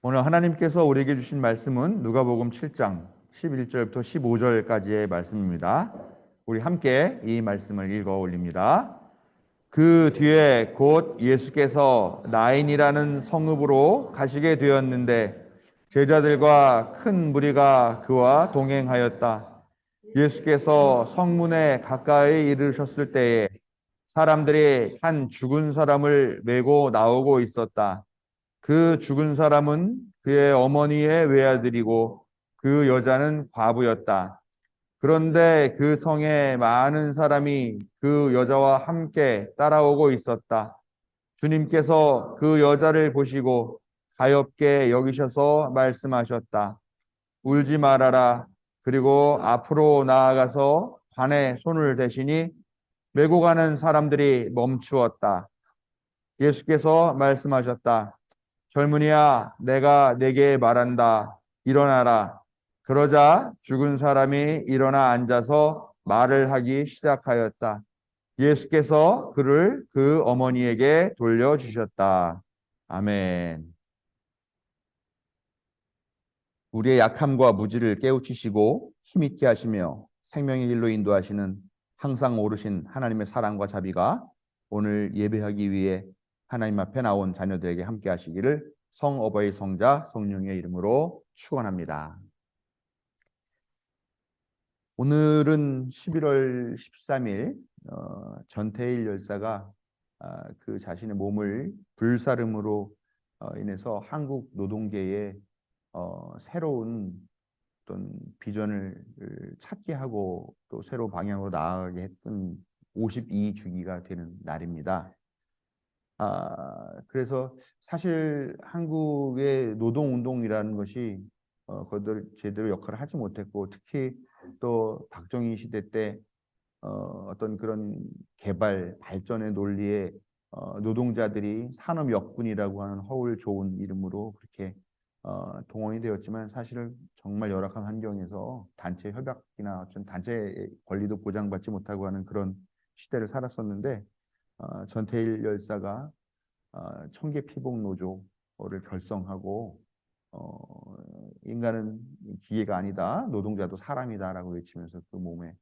오늘 하나님께서 우리에게 주신 말씀은 누가복음 7장 11절부터 15절까지의 말씀입니다. 우리 함께 이 말씀을 읽어 올립니다. 그 뒤에 곧 예수께서 나인이라는 성읍으로 가시게 되었는데 제자들과 큰 무리가 그와 동행하였다. 예수께서 성문에 가까이 이르셨을 때에 사람들이 한 죽은 사람을 메고 나오고 있었다. 그 죽은 사람은 그의 어머니의 외아들이고 그 여자는 과부였다. 그런데 그 성에 많은 사람이 그 여자와 함께 따라오고 있었다. 주님께서 그 여자를 보시고 가엾게 여기셔서 말씀하셨다. 울지 말아라. 그리고 앞으로 나아가서 관에 손을 대시니 메고 가는 사람들이 멈추었다. 예수께서 말씀하셨다. 젊은이야, 내가 내게 말한다. 일어나라. 그러자 죽은 사람이 일어나 앉아서 말을 하기 시작하였다. 예수께서 그를 그 어머니에게 돌려주셨다. 아멘. 우리의 약함과 무지를 깨우치시고 힘있게 하시며 생명의 길로 인도하시는 항상 오르신 하나님의 사랑과 자비가 오늘 예배하기 위해 하나님 앞에 나온 자녀들에게 함께 하시기를 성어버이 성자 성령의 이름으로 축원합니다. 오늘은 11월 13일 전태일 열사가 그 자신의 몸을 불사름으로 인해서 한국 노동계에 새로운 어떤 비전을 찾게 하고 또 새로운 방향으로 나아가게 했던 52주기가 되는 날입니다. 그래서 사실 한국의 노동운동이라는 것이 그들 제대로 역할을 하지 못했고 특히 또 박정희 시대 때 어떤 그런 개발 발전의 논리에 노동자들이 산업역군이라고 하는 허울 좋은 이름으로 그렇게 동원이 되었지만 사실은 정말 열악한 환경에서 단체 협약이나 어떤 단체 권리도 보장받지 못하고 하는 그런 시대를 살았었는데 전태일 열사가 청계 피복 노조를 결성하고 인간은 기계가 아니다, 노동자도 사람이다라고 외치면서 그 몸에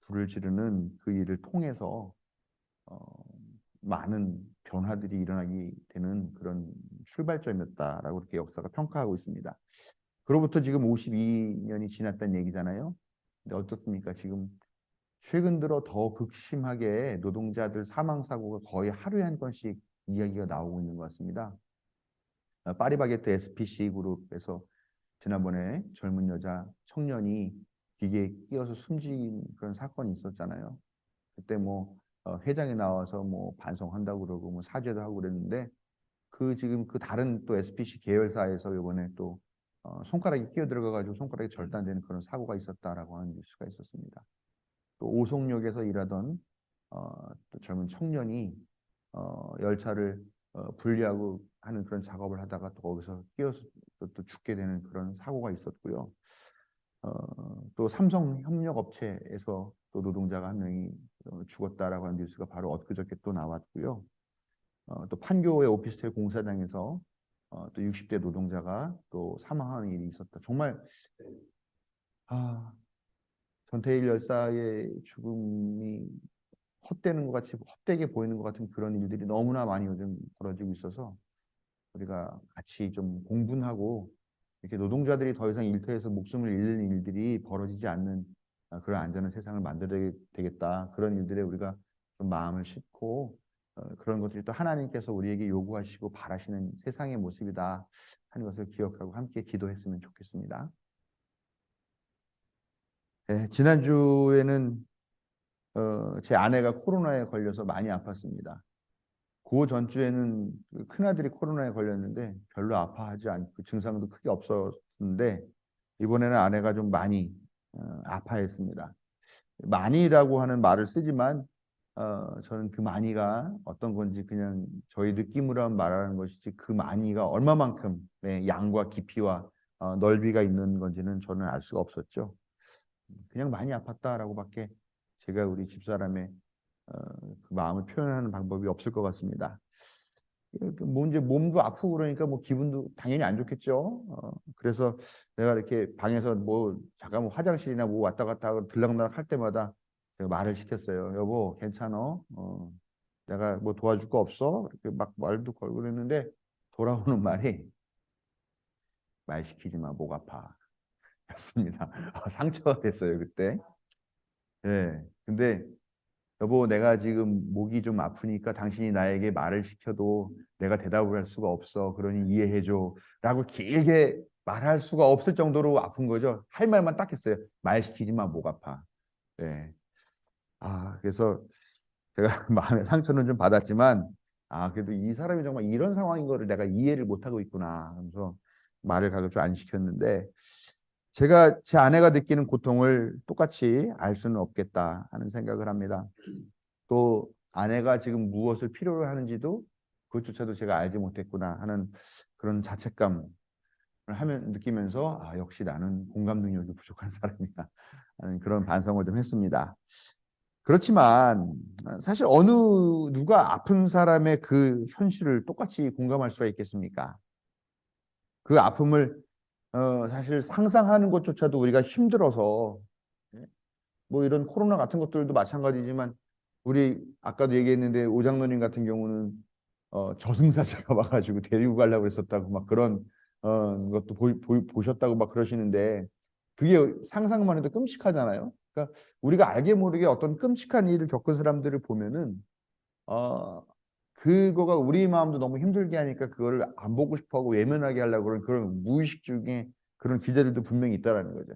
불을 지르는 그 일을 통해서 많은 변화들이 일어나게 되는 그런 출발점이었다라고 이렇게 역사가 평가하고 있습니다. 그로부터 지금 52년이 지났다는 얘기잖아요. 근데 어떻습니까? 지금 최근 들어 더 극심하게 노동자들 사망 사고가 거의 하루에 한 건씩 이야기가 나오고 있는 것 같습니다. 파리바게뜨 SPC 그룹에서 지난번에 젊은 여자 청년이 기계에 끼어서 숨진 그런 사건이 있었잖아요. 그때 뭐 회장이 나와서 뭐 반성한다고 그러고 뭐 사죄도 하고 그랬는데 그 지금 그 다른 또 SPC 계열사에서 이번에 또 손가락이 끼어 들어가가지고 손가락이 절단되는 그런 사고가 있었다라고 하는 뉴스가 있었습니다. 또 오송역에서 일하던 또 젊은 청년이 열차를 분리하고 하는 그런 작업을 하다가 또 거기서 끼어서 또 죽게 되는 그런 사고가 있었고요. 또 삼성협력업체에서 또 노동자가 한 명이 죽었다라고 하는 뉴스가 바로 엊그저께 또 나왔고요. 또 판교의 오피스텔 공사장에서 또 60대 노동자가 또 사망하는 일이 있었다. 정말 전태일 열사의 죽음이 헛되는 것 같이 헛되게 보이는 것 같은 그런 일들이 너무나 많이 요즘 벌어지고 있어서 우리가 같이 좀 공분하고 이렇게 노동자들이 더 이상 일터에서 목숨을 잃는 일들이 벌어지지 않는 그런 안전한 세상을 만들어야 되겠다. 그런 일들에 우리가 좀 마음을 싣고 그런 것들이 또 하나님께서 우리에게 요구하시고 바라시는 세상의 모습이다 하는 것을 기억하고 함께 기도했으면 좋겠습니다. 네, 지난주에는 제 아내가 코로나에 걸려서 많이 아팠습니다. 그 전주에는 큰아들이 코로나에 걸렸는데 별로 아파하지 않고 증상도 크게 없었는데 이번에는 아내가 좀 많이 아파했습니다. 많이라고 하는 말을 쓰지만 저는 그 많이가 어떤 건지 그냥 저희 느낌으로 말하는 것이지 그 많이가 얼마만큼의 양과 깊이와 넓이가 있는 건지는 저는 알 수가 없었죠. 그냥 많이 아팠다라고밖에 제가 우리 집사람의 그 마음을 표현하는 방법이 없을 것 같습니다. 뭐 이제 몸도 아프고 그러니까 뭐 기분도 당연히 안 좋겠죠. 그래서 내가 이렇게 방에서 뭐 잠깐 뭐 화장실이나 뭐 왔다 갔다 하고 들락날락 할 때마다 제가 말을 시켰어요. 여보, 괜찮어? 내가 뭐 도와줄 거 없어? 이렇게 막 말도 걸고 그랬는데 돌아오는 말이 말 시키지 마, 목 아파. 였습니다. 상처가 됐어요, 그때. 예. 근데 여보, 내가 지금 목이 좀 아프니까 당신이 나에게 말을 시켜도 내가 대답을 할 수가 없어. 그러니 이해해줘. 라고 길게 말할 수가 없을 정도로 아픈 거죠. 할 말만 딱 했어요. 말 시키지 마, 목 아파. 네. 그래서 제가 마음의 상처는 좀 받았지만, 그래도 이 사람이 정말 이런 상황인 거를 내가 이해를 못하고 있구나 하면서 말을 가급적 안 시켰는데, 제가 제 아내가 느끼는 고통을 똑같이 알 수는 없겠다 하는 생각을 합니다. 또 아내가 지금 무엇을 필요로 하는지도 그것조차도 제가 알지 못했구나 하는 그런 자책감을 느끼면서 역시 나는 공감 능력이 부족한 사람이다 하는 그런 반성을 좀 했습니다. 그렇지만 사실 어느 누가 아픈 사람의 그 현실을 똑같이 공감할 수가 있겠습니까? 그 아픔을 사실 상상하는 것조차도 우리가 힘들어서, 뭐 이런 코로나 같은 것들도 마찬가지지만 우리 아까도 얘기했는데 오장로님 같은 경우는 저승사자가 와가지고 데리고 가려고 했었다고 막 그런 것도 보셨다고 막 그러시는데, 그게 상상만 해도 끔찍하잖아요. 그러니까 우리가 알게 모르게 어떤 끔찍한 일을 겪은 사람들을 보면은 그거가 우리 마음도 너무 힘들게 하니까 그거를 안 보고 싶어하고 외면하게 하려고 그런 그런 무의식 중에 그런 기제들도 분명히 있다라는 거죠.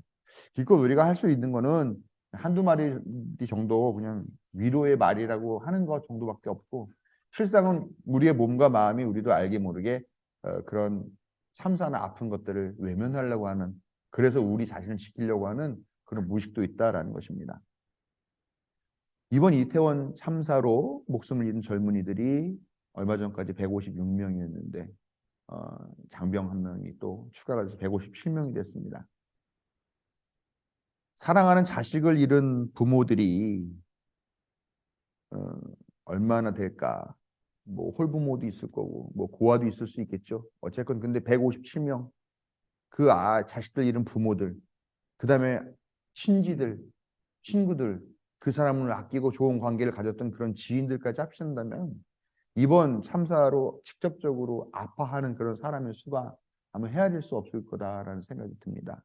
기껏 우리가 할 수 있는 거는 한두 마디 정도 그냥 위로의 말이라고 하는 것 정도밖에 없고, 실상은 우리의 몸과 마음이 우리도 알게 모르게 그런 참사나 아픈 것들을 외면하려고 하는, 그래서 우리 자신을 지키려고 하는 그런 무의식도 있다라는 것입니다. 이번 이태원 참사로 목숨을 잃은 젊은이들이 얼마 전까지 156명이었는데 장병 한 명이 또 추가가 돼서 157명이 됐습니다. 사랑하는 자식을 잃은 부모들이 어, 얼마나 될까? 뭐 홀부모도 있을 거고 뭐 고아도 있을 수 있겠죠. 어쨌건 근데 157명, 그 자식들 잃은 부모들, 그다음에 친지들, 친구들, 그 사람을 아끼고 좋은 관계를 가졌던 그런 지인들까지 합친다면 이번 참사로 직접적으로 아파하는 그런 사람의 수가 아마 헤아릴 수 없을 거다라는 생각이 듭니다.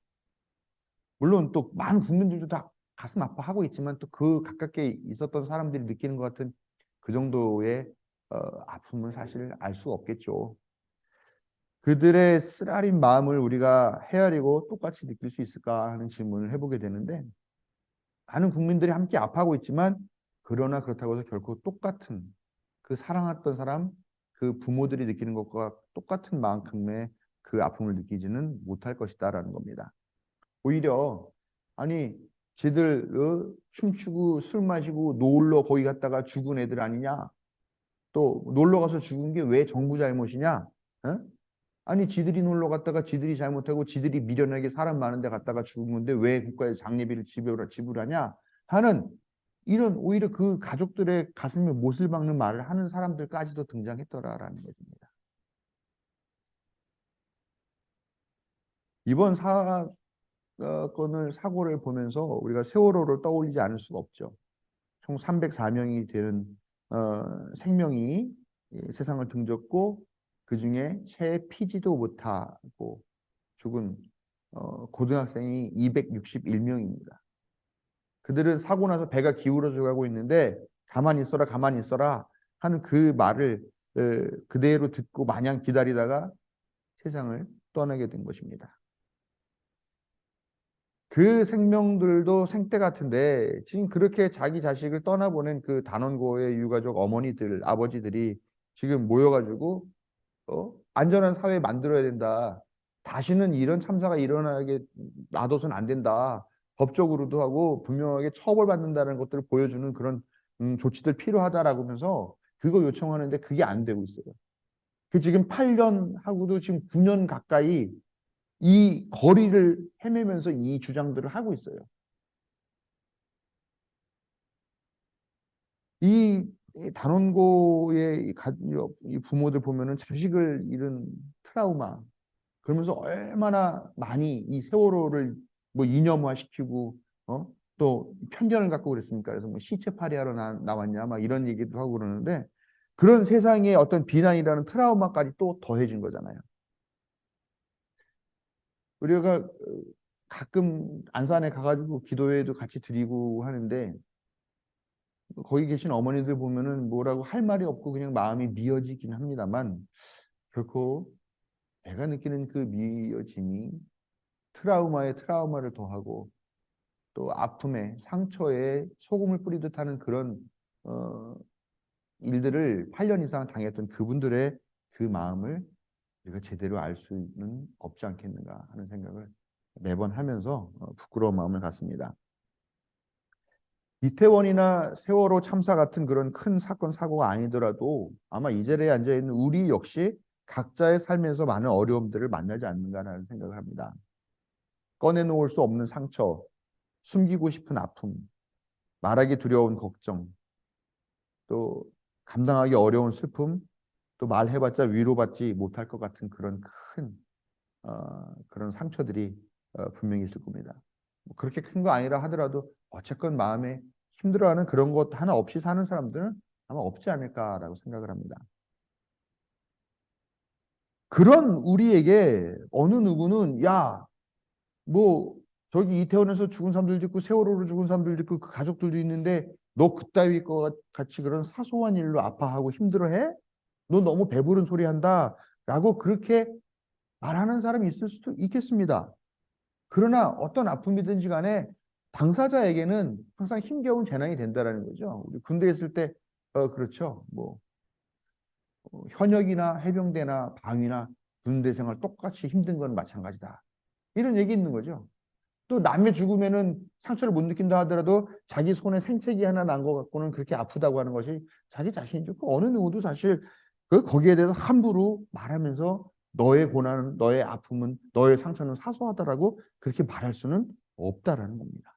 물론 또 많은 국민들도 다 가슴 아파하고 있지만 또 그 가깝게 있었던 사람들이 느끼는 것 같은 그 정도의 아픔은 사실 알 수 없겠죠. 그들의 쓰라린 마음을 우리가 헤아리고 똑같이 느낄 수 있을까 하는 질문을 해보게 되는데, 많은 국민들이 함께 아파하고 있지만 그러나 그렇다고 해서 결코 똑같은 그 사랑했던 사람, 그 부모들이 느끼는 것과 똑같은 만큼의 그 아픔을 느끼지는 못할 것이다라는 겁니다. 오히려 아니 지들 춤추고 술 마시고 놀러 거기 갔다가 죽은 애들 아니냐? 또 놀러 가서 죽은 게 왜 정부 잘못이냐? 어? 아니 지들이 놀러 갔다가 지들이 잘못하고 지들이 미련하게 사람 많은 데 갔다가 죽은 건데 왜 국가에서 장례비를 지불하냐 하는, 이런 오히려 그 가족들의 가슴에 못을 박는 말을 하는 사람들까지도 등장했더라라는 것입니다. 이번 사고를 보면서 우리가 세월호를 떠올리지 않을 수가 없죠. 총 304명이 되는 생명이 세상을 등졌고, 그중에 채 피지도 못하고 죽은 고등학생이 261명입니다. 그들은 사고 나서 배가 기울어져 가고 있는데 가만히 있어라 가만히 있어라 하는 그 말을 그대로 듣고 마냥 기다리다가 세상을 떠나게 된 것입니다. 그 생명들도 생떼 같은데 지금 그렇게 자기 자식을 떠나보낸 그 단원고의 유가족 어머니들, 아버지들이 지금 모여가지고 안전한 사회 만들어야 된다. 다시는 이런 참사가 일어나게 놔둬서는 안 된다. 법적으로도 하고 분명하게 처벌받는다는 것들을 보여주는 그런 조치들 필요하다라고 하면서 그거 요청하는데 그게 안 되고 있어요. 그 지금 8년 하고도 지금 9년 가까이 이 거리를 헤매면서 이 주장들을 하고 있어요. 이 이 단원고의 이 부모들 보면은 자식을 잃은 트라우마, 그러면서 얼마나 많이 이 세월호를 뭐 이념화시키고 또 편견을 갖고 그랬습니까? 그래서 뭐 시체팔이하러 나왔냐 막 이런 얘기도 하고 그러는데 그런 세상의 어떤 비난이라는 트라우마까지 또 더해진 거잖아요. 우리가 가끔 안산에 가가지고 기도회도 같이 드리고 하는데 거기 계신 어머니들 보면은 뭐라고 할 말이 없고 그냥 마음이 미어지긴 합니다만 결코 내가 느끼는 그 미어짐이 트라우마에 트라우마를 더하고 또 아픔에 상처에 소금을 뿌리듯 하는 그런 어, 일들을 8년 이상 당했던 그분들의 그 마음을 우리가 제대로 알 수는 없지 않겠는가 하는 생각을 매번 하면서 부끄러운 마음을 갖습니다. 이태원이나 세월호 참사 같은 그런 큰 사건 사고가 아니더라도 아마 이 자리에 앉아 있는 우리 역시 각자의 삶에서 많은 어려움들을 만나지 않는가라는 생각을 합니다. 꺼내놓을 수 없는 상처, 숨기고 싶은 아픔, 말하기 두려운 걱정, 또 감당하기 어려운 슬픔, 또 말해봤자 위로받지 못할 것 같은 그런 큰 그런 상처들이 분명히 있을 겁니다. 뭐 그렇게 큰 거 아니라 하더라도 어쨌건 마음에 힘들어하는 그런 것 하나 없이 사는 사람들은 아마 없지 않을까라고 생각을 합니다. 그런 우리에게 어느 누구는 야, 뭐 저기 이태원에서 죽은 사람들도 있고 세월호로 죽은 사람들도 있고 그 가족들도 있는데 너 그따위 것 같이 그런 사소한 일로 아파하고 힘들어해? 너 너무 배부른 소리 한다 라고 그렇게 말하는 사람이 있을 수도 있겠습니다. 그러나 어떤 아픔이든지 간에 당사자에게는 항상 힘겨운 재난이 된다라는 거죠. 우리 군대에 있을 때 그렇죠. 뭐 현역이나 해병대나 방위나 군대 생활 똑같이 힘든 건 마찬가지다. 이런 얘기 있는 거죠. 또 남의 죽으면은 상처를 못 느낀다 하더라도 자기 손에 생채기 하나 난 것 갖고는 그렇게 아프다고 하는 것이 자기 자신이죠. 그 어느 누구도 사실 거기에 대해서 함부로 말하면서 너의 고난은, 너의 아픔은, 너의 상처는 사소하다라고 그렇게 말할 수는 없다라는 겁니다.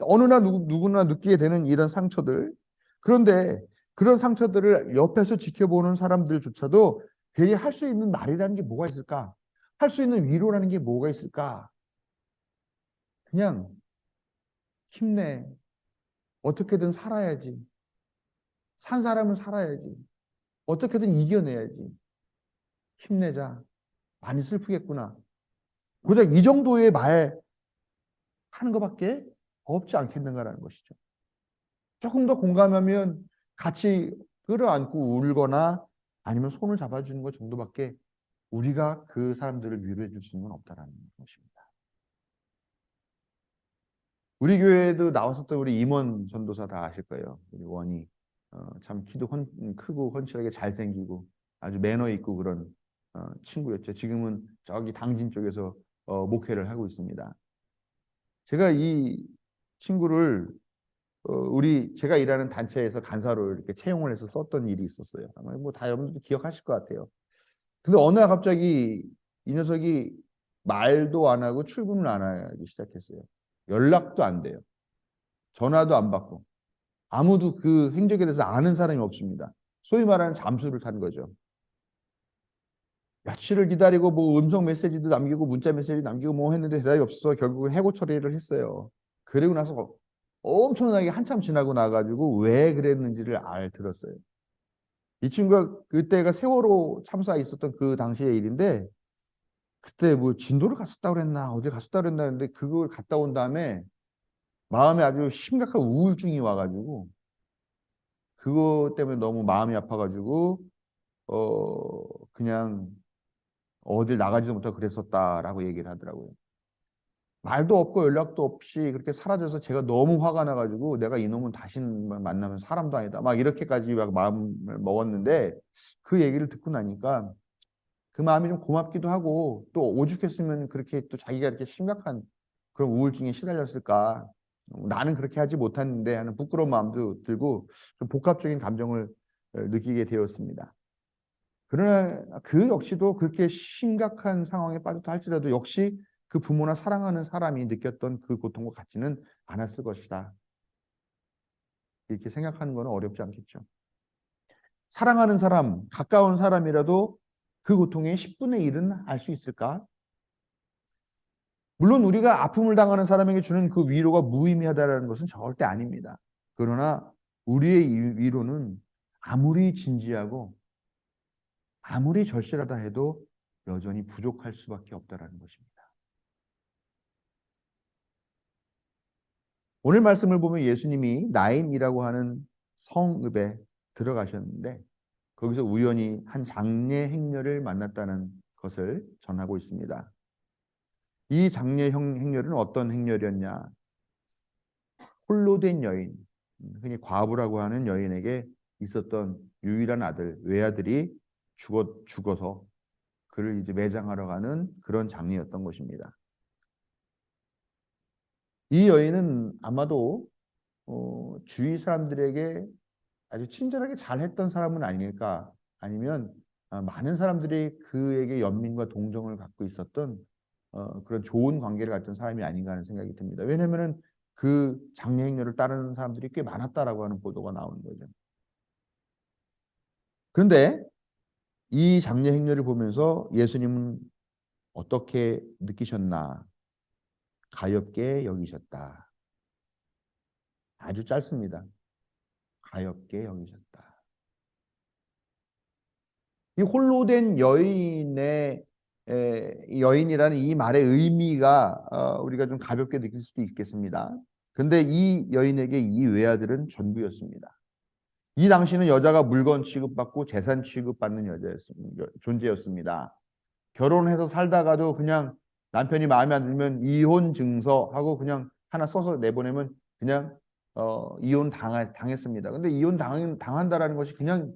어느나 누구나 느끼게 되는 이런 상처들. 그런데 그런 상처들을 옆에서 지켜보는 사람들조차도 괜히 할 수 있는 말이라는 게 뭐가 있을까? 할 수 있는 위로라는 게 뭐가 있을까? 그냥 힘내. 어떻게든 살아야지. 산 사람은 살아야지. 어떻게든 이겨내야지. 힘내자. 많이 슬프겠구나. 고작 이 정도의 말 하는 것밖에 없지 않겠는가라는 것이죠. 조금 더 공감하면 같이 끌어안고 울거나 아니면 손을 잡아주는 것 정도밖에 우리가 그 사람들을 위로해 줄 수 있는 건 없다라는 것입니다. 우리 교회에도 나왔었던 우리 임원 전도사 다 아실 거예요. 우리 원이 참 키도 크고 헌칠하게 잘생기고 아주 매너 있고 그런 친구였죠. 지금은 저기 당진 쪽에서 목회를 하고 있습니다. 제가 이 친구를 제가 일하는 단체에서 간사로 이렇게 채용을 해서 썼던 일이 있었어요. 아마 뭐 다 여러분들도 기억하실 것 같아요. 근데 어느 날 갑자기 이 녀석이 말도 안 하고 출근을 안 하기 시작했어요. 연락도 안 돼요. 전화도 안 받고. 아무도 그 행적에 대해서 아는 사람이 없습니다. 소위 말하는 잠수를 탄 거죠. 며칠을 기다리고 뭐 음성 메시지도 남기고 문자 메시지 남기고 뭐 했는데 대답이 없어서 결국은 해고 처리를 했어요. 그리고 나서 엄청나게 한참 지나고 나가지고 왜 그랬는지를 들었어요. 이 친구가 그때가 세월호 참사 있었던 그 당시의 일인데 그때 뭐 진도를 갔었다 그랬나 어디 갔었다 그랬나 했는데 그걸 갔다 온 다음에 마음에 아주 심각한 우울증이 와가지고 그거 때문에 너무 마음이 아파가지고 그냥 어딜 나가지도 못하고 그랬었다라고 얘기를 하더라고요. 말도 없고 연락도 없이 그렇게 사라져서 제가 너무 화가 나가지고 내가 이놈은 다시 만나면 사람도 아니다. 막 이렇게까지 막 마음을 먹었는데 그 얘기를 듣고 나니까 그 마음이 좀 고맙기도 하고 또 오죽했으면 그렇게 또 자기가 이렇게 심각한 그런 우울증에 시달렸을까. 나는 그렇게 하지 못했는데 하는 부끄러운 마음도 들고 좀 복합적인 감정을 느끼게 되었습니다. 그러나 그 역시도 그렇게 심각한 상황에 빠졌다 할지라도 역시 그 부모나 사랑하는 사람이 느꼈던 그 고통과 같지는 않았을 것이다. 이렇게 생각하는 건 어렵지 않겠죠. 사랑하는 사람, 가까운 사람이라도 그 고통의 10분의 1은 알 수 있을까? 물론 우리가 아픔을 당하는 사람에게 주는 그 위로가 무의미하다는 것은 절대 아닙니다. 그러나 우리의 이 위로는 아무리 진지하고 아무리 절실하다 해도 여전히 부족할 수밖에 없다는 것입니다. 오늘 말씀을 보면 예수님이 나인이라고 하는 성읍에 들어가셨는데 거기서 우연히 한 장례 행렬을 만났다는 것을 전하고 있습니다. 이 장례 행렬은 어떤 행렬이었냐? 홀로 된 여인, 흔히 과부라고 하는 여인에게 있었던 유일한 아들, 외아들이 죽어서 그를 이제 매장하러 가는 그런 장례였던 것입니다. 이 여인은 아마도 주위 사람들에게 아주 친절하게 잘했던 사람은 아닐까, 아니면 많은 사람들이 그에게 연민과 동정을 갖고 있었던 그런 좋은 관계를 갖던 사람이 아닌가 하는 생각이 듭니다. 왜냐하면 그 장례 행렬을 따르는 사람들이 꽤 많았다라고 하는 보도가 나오는 거죠. 그런데 이 장례 행렬을 보면서 예수님은 어떻게 느끼셨나? 가엾게 여기셨다. 아주 짧습니다. 가엾게 여기셨다. 이 홀로 된 여인의 여인이라는 이 말의 의미가 우리가 좀 가볍게 느낄 수도 있겠습니다. 근데 이 여인에게 이 외아들은 전부였습니다. 이 당시는 여자가 물건 취급받고 재산 취급받는 존재였습니다. 결혼해서 살다가도 그냥 남편이 마음에 안 들면 이혼 증서하고 그냥 하나 써서 내보내면 그냥 이혼 당했습니다. 근데 이혼 당한다라는 것이 그냥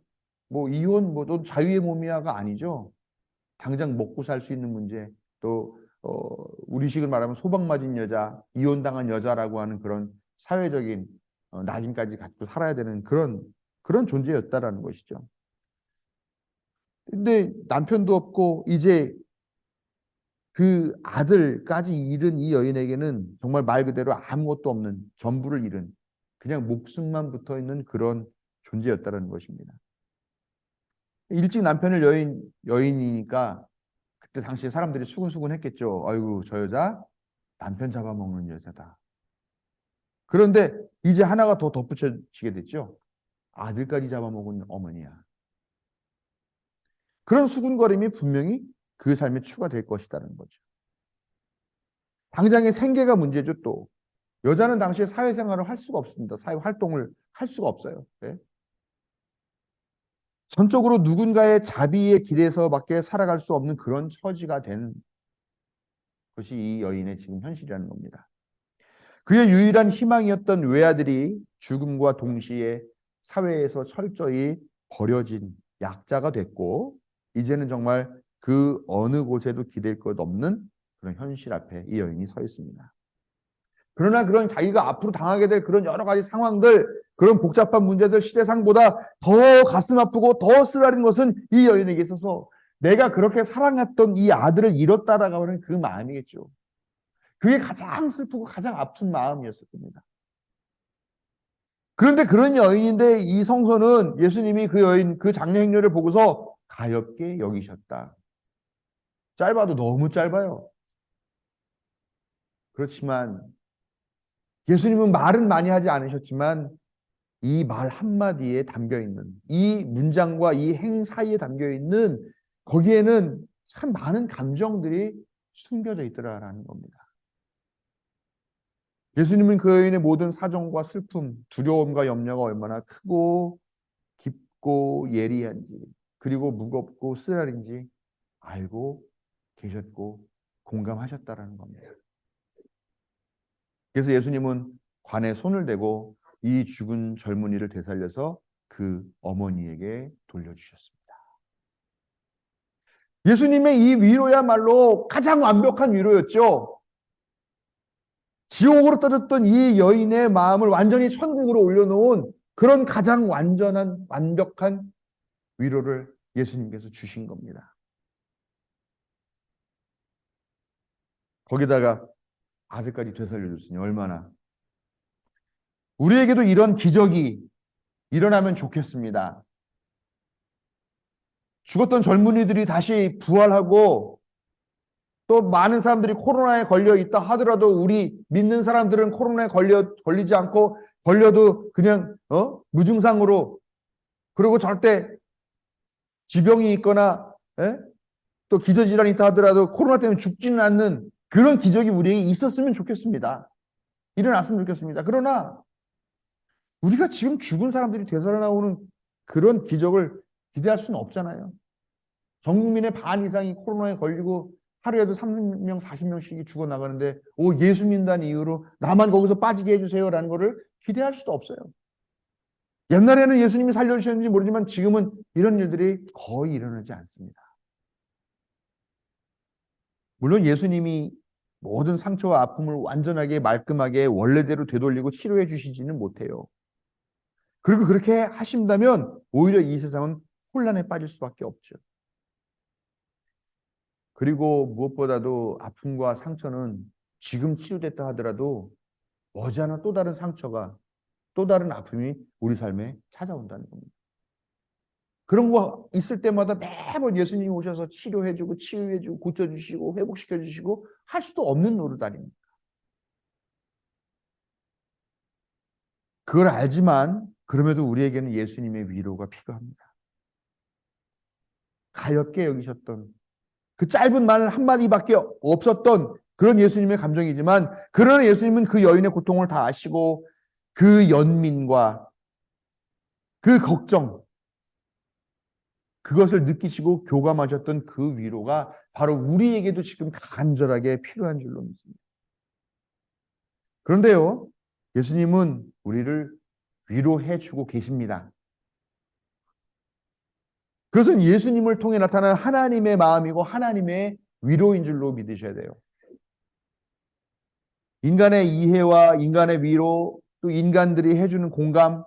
뭐 이혼 뭐 또 자유의 몸이야가 아니죠. 당장 먹고 살 수 있는 문제, 또 우리식으로 말하면 소방 맞은 여자, 이혼당한 여자라고 하는 그런 사회적인 낙인까지 갖고 살아야 되는 그런 존재였다라는 것이죠. 근데 남편도 없고 이제 그 아들까지 잃은 이 여인에게는 정말 말 그대로 아무것도 없는, 전부를 잃은, 그냥 목숨만 붙어 있는 그런 존재였다는 것입니다. 일찍 남편을 여인이니까 그때 당시에 사람들이 수근수근 했겠죠. 아이고, 저 여자 남편 잡아먹는 여자다. 그런데 이제 하나가 더 덧붙여지게 됐죠. 아들까지 잡아먹은 어머니야. 그런 수군거림이 분명히 그 삶에 추가될 것이라는 거죠. 당장의 생계가 문제죠. 또 여자는 당시에 사회생활을 할 수가 없습니다. 사회 활동을 할 수가 없어요. 네? 전적으로 누군가의 자비에 기대서밖에 살아갈 수 없는 그런 처지가 된 것이 이 여인의 지금 현실이라는 겁니다. 그의 유일한 희망이었던 외아들이 죽음과 동시에 사회에서 철저히 버려진 약자가 됐고 이제는 정말 그 어느 곳에도 기댈 것 없는 그런 현실 앞에 이 여인이 서 있습니다. 그러나 그런 자기가 앞으로 당하게 될 그런 여러 가지 상황들, 그런 복잡한 문제들, 시대상보다 더 가슴 아프고 더 쓰라린 것은 이 여인에게 있어서 내가 그렇게 사랑했던 이 아들을 잃었다라고 하는 그 마음이겠죠. 그게 가장 슬프고 가장 아픈 마음이었을 겁니다. 그런데 그런 여인인데 이 성서는 예수님이 그 여인, 그 장례 행렬을 보고서 가엾게 여기셨다. 짧아도 너무 짧아요. 그렇지만 예수님은 말은 많이 하지 않으셨지만 이 말 한마디에 담겨 있는 이 문장과 이 행 사이에 담겨 있는 거기에는 참 많은 감정들이 숨겨져 있더라라는 겁니다. 예수님은 그 여인의 모든 사정과 슬픔, 두려움과 염려가 얼마나 크고 깊고 예리한지 그리고 무겁고 쓰라린지 알고 계셨고 공감하셨다라는 겁니다. 그래서 예수님은 관에 손을 대고 이 죽은 젊은이를 되살려서 그 어머니에게 돌려주셨습니다. 예수님의 이 위로야말로 가장 완벽한 위로였죠. 지옥으로 떨어졌던 이 여인의 마음을 완전히 천국으로 올려놓은 그런 가장 완벽한 위로를 예수님께서 주신 겁니다. 거기다가 아들까지 되살려줬으니 얼마나 우리에게도 이런 기적이 일어나면 좋겠습니다. 죽었던 젊은이들이 다시 부활하고 또 많은 사람들이 코로나에 걸려 있다 하더라도 우리 믿는 사람들은 코로나에 걸리지 않고 걸려도 그냥 무증상으로, 그리고 절대 지병이 있거나 또 기저질환이 있다 하더라도 코로나 때문에 죽지는 않는 그런 기적이 우리에게 있었으면 좋겠습니다. 일어났으면 좋겠습니다. 그러나 우리가 지금 죽은 사람들이 되살아나오는 그런 기적을 기대할 수는 없잖아요. 전 국민의 반 이상이 코로나에 걸리고 하루에도 30명, 40명씩이 죽어나가는데 예수 믿는다는 이유로 나만 거기서 빠지게 해주세요라는 거를 기대할 수도 없어요. 옛날에는 예수님이 살려주셨는지 모르지만 지금은 이런 일들이 거의 일어나지 않습니다. 물론 예수님이 모든 상처와 아픔을 완전하게 말끔하게 원래대로 되돌리고 치료해 주시지는 못해요. 그리고 그렇게 하신다면 오히려 이 세상은 혼란에 빠질 수밖에 없죠. 그리고 무엇보다도 아픔과 상처는 지금 치유됐다 하더라도 머지않아 또 다른 상처가, 또 다른 아픔이 우리 삶에 찾아온다는 겁니다. 그런 거 있을 때마다 매번 예수님이 오셔서 치료해주고 치유해주고 고쳐주시고 회복시켜주시고 할 수도 없는 노릇 아닙니까? 그걸 알지만 그럼에도 우리에게는 예수님의 위로가 필요합니다. 가엾게 여기셨던 그 짧은 말 한마디밖에 없었던 그런 예수님의 감정이지만, 그러나 예수님은 그 여인의 고통을 다 아시고 그 연민과 그 걱정, 그것을 느끼시고 교감하셨던 그 위로가 바로 우리에게도 지금 간절하게 필요한 줄로 믿습니다. 그런데요, 예수님은 우리를 위로해 주고 계십니다. 그것은 예수님을 통해 나타난 하나님의 마음이고 하나님의 위로인 줄로 믿으셔야 돼요. 인간의 이해와 인간의 위로, 또 인간들이 해주는 공감,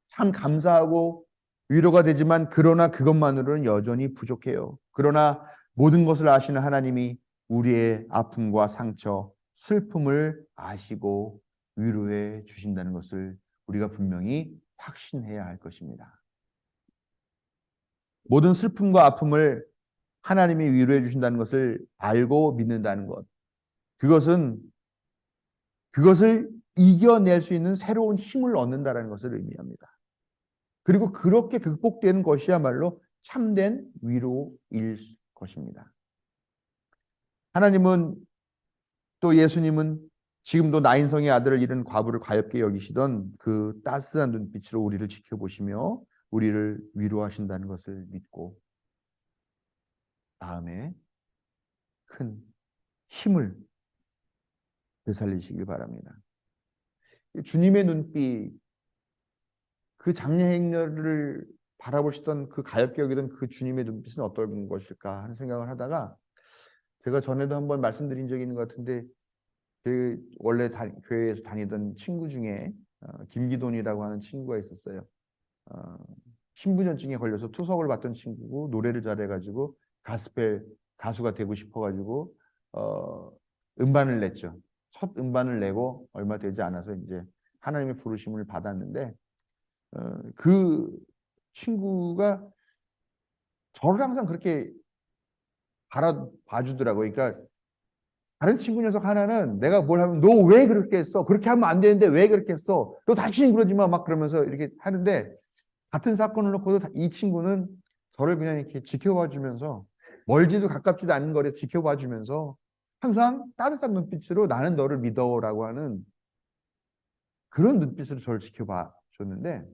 참 감사하고 위로가 되지만 그러나 그것만으로는 여전히 부족해요. 그러나 모든 것을 아시는 하나님이 우리의 아픔과 상처, 슬픔을 아시고 위로해 주신다는 것을 우리가 분명히 확신해야 할 것입니다. 모든 슬픔과 아픔을 하나님이 위로해 주신다는 것을 알고 믿는다는 것, 그것을 이겨낼 수 있는 새로운 힘을 얻는다는 것을 의미합니다. 그리고 그렇게 극복되는 것이야말로 참된 위로일 것입니다. 하나님은, 또 예수님은 지금도 나인성의 아들을 잃은 과부를 가엾게 여기시던 그 따스한 눈빛으로 우리를 지켜보시며 우리를 위로하신다는 것을 믿고 다음에 큰 힘을 되살리시길 바랍니다. 주님의 눈빛, 그 장례 행렬을 바라보시던 그 가엾게 여기던 그 주님의 눈빛은 어떤 것일까 하는 생각을 하다가, 제가 전에도 한번 말씀드린 적이 있는 것 같은데, 그 원래 교회에서 다니던 친구 중에 김기돈이라고 하는 친구가 있었어요. 신부전증에 걸려서 투석을 받던 친구고 노래를 잘해가지고 가스펠 가수가 되고 싶어가지고 음반을 냈죠. 첫 음반을 내고 얼마 되지 않아서 이제 하나님의 부르심을 받았는데, 그 친구가 저를 항상 그렇게 봐주더라고요. 그러니까 다른 친구 녀석 하나는 내가 뭘 하면 너 왜 그렇게 했어? 그렇게 하면 안 되는데 왜 그렇게 했어? 너 다시는 그러지 마. 막 그러면서 이렇게 하는데, 같은 사건을 놓고도 이 친구는 저를 그냥 이렇게 지켜봐 주면서 멀지도 가깝지도 않은 거리에서 지켜봐 주면서 항상 따뜻한 눈빛으로 나는 너를 믿어라고 하는 그런 눈빛으로 저를 지켜봐 줬는데,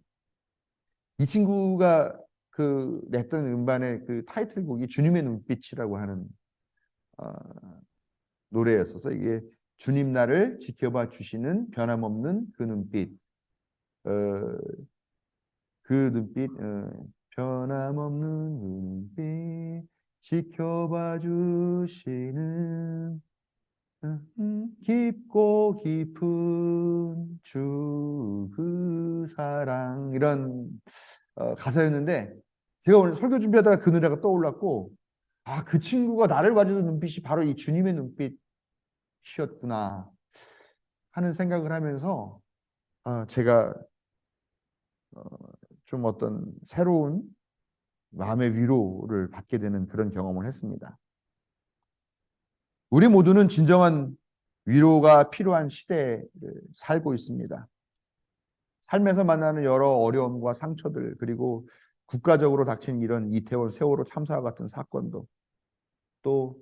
이 친구가 그 냈던 음반의 그 타이틀곡이 주님의 눈빛이라고 하는 어, 노래였어서, 이게 주님 나를 지켜봐 주시는 변함없는 그 눈빛, 어, 그 눈빛, 변함없는 눈빛 지켜봐 주시는 깊고 깊은 주 그 사랑, 이런 가사였는데, 제가 오늘 설교 준비하다가 그 노래가 떠올랐고, 그 친구가 나를 봐주는 눈빛이 바로 이 주님의 눈빛이었구나 하는 생각을 하면서 제가 좀 어떤 새로운 마음의 위로를 받게 되는 그런 경험을 했습니다. 우리 모두는 진정한 위로가 필요한 시대를 살고 있습니다. 삶에서 만나는 여러 어려움과 상처들, 그리고 국가적으로 닥친 이런 이태원 세월호 참사와 같은 사건도, 또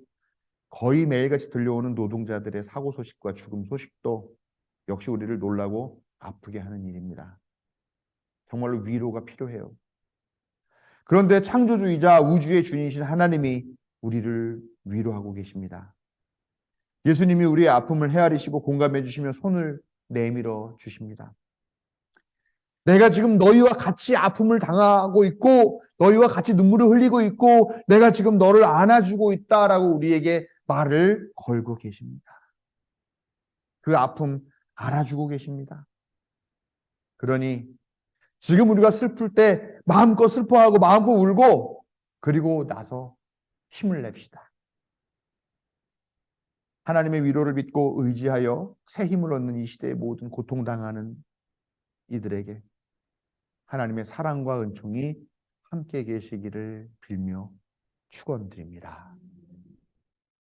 거의 매일같이 들려오는 노동자들의 사고 소식과 죽음 소식도 역시 우리를 놀라고 아프게 하는 일입니다. 정말로 위로가 필요해요. 그런데 창조주이자 우주의 주인이신 하나님이 우리를 위로하고 계십니다. 예수님이 우리의 아픔을 헤아리시고 공감해 주시며 손을 내밀어 주십니다. 내가 지금 너희와 같이 아픔을 당하고 있고 너희와 같이 눈물을 흘리고 있고 내가 지금 너를 안아주고 있다라고 우리에게 말을 걸고 계십니다. 그 아픔 알아주고 계십니다. 그러니 지금 우리가 슬플 때 마음껏 슬퍼하고 마음껏 울고 그리고 나서 힘을 냅시다. 하나님의 위로를 믿고 의지하여 새 힘을 얻는 이 시대의 모든 고통당하는 이들에게 하나님의 사랑과 은총이 함께 계시기를 빌며 축원드립니다.